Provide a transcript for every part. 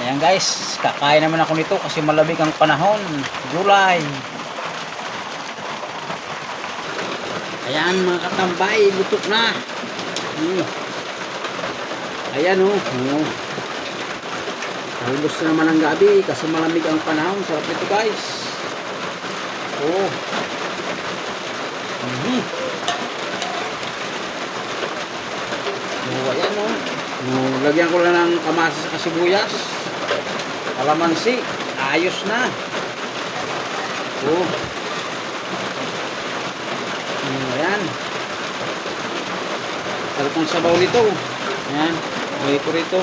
Ayan guys, kakain naman ako nito kasi malamig ang panahon. July. Ayan mga katambay, luto na. Ayan oh. Halbos na naman ang gabi kasi malamig ang panahon. Sarap nito guys. Oh. Ayan oh. Lagyan ko lang ng kamatis sa sibuyas. Kalamansi. Ayos na. Oh. Ayan. Sarap ng sabaw nito. Ayan. Gawin ko rito.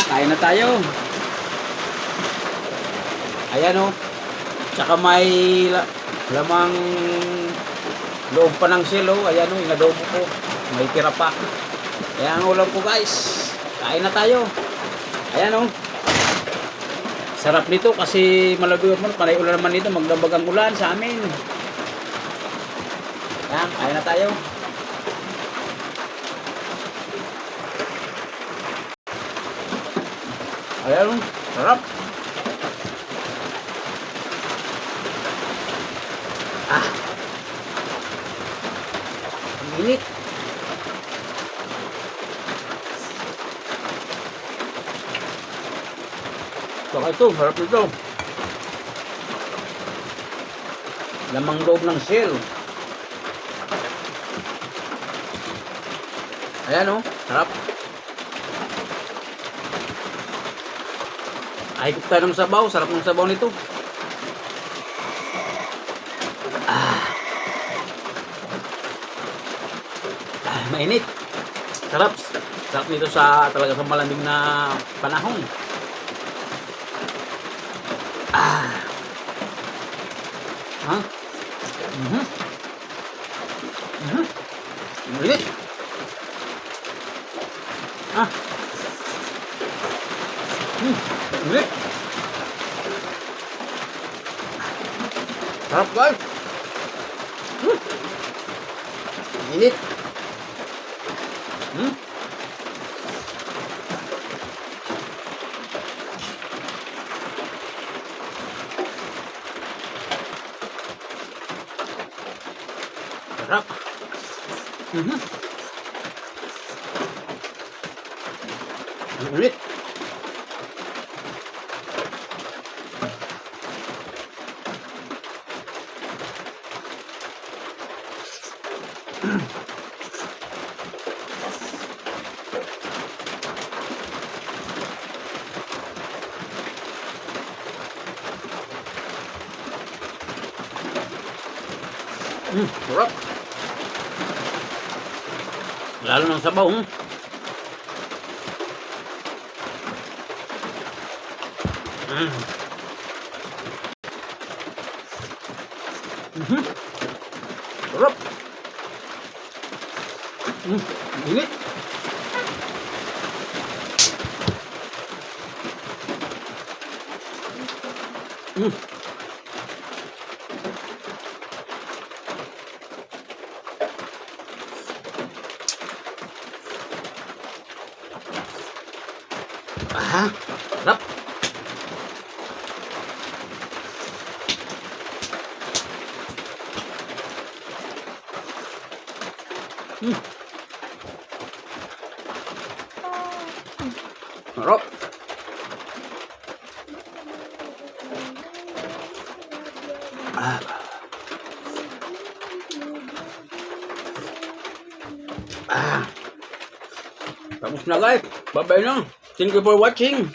Kain na tayo. Ayan o. Tsaka may lamang loob pa ng silo. Ayan o. Inadobo ko. May tira pa. Ayan ang ulam ko guys. Kain na tayo. Ayan o. Sarap nito kasi malagay mo. Panay ulan naman nito. Magdambag ang ulan sa amin. Ayan. Kain na tayo. Ayan, sarap. Ang init. Saka ito, sarap ito. Lamang loob ng shell. Ayan o, sarap. Ahigop tayo ng sabaw. Sarap ng sabaw nito. Mainit. Sarap. Sarap nito talaga sa malamig na panahon. Mainit. Init. Sarap guys. Init. Sarap. Init. Sarap. Lalo ng sabaw. Sarap. Init. Sarap. Sarap. Tapos na guys. Bye-bye na. Thank you for watching.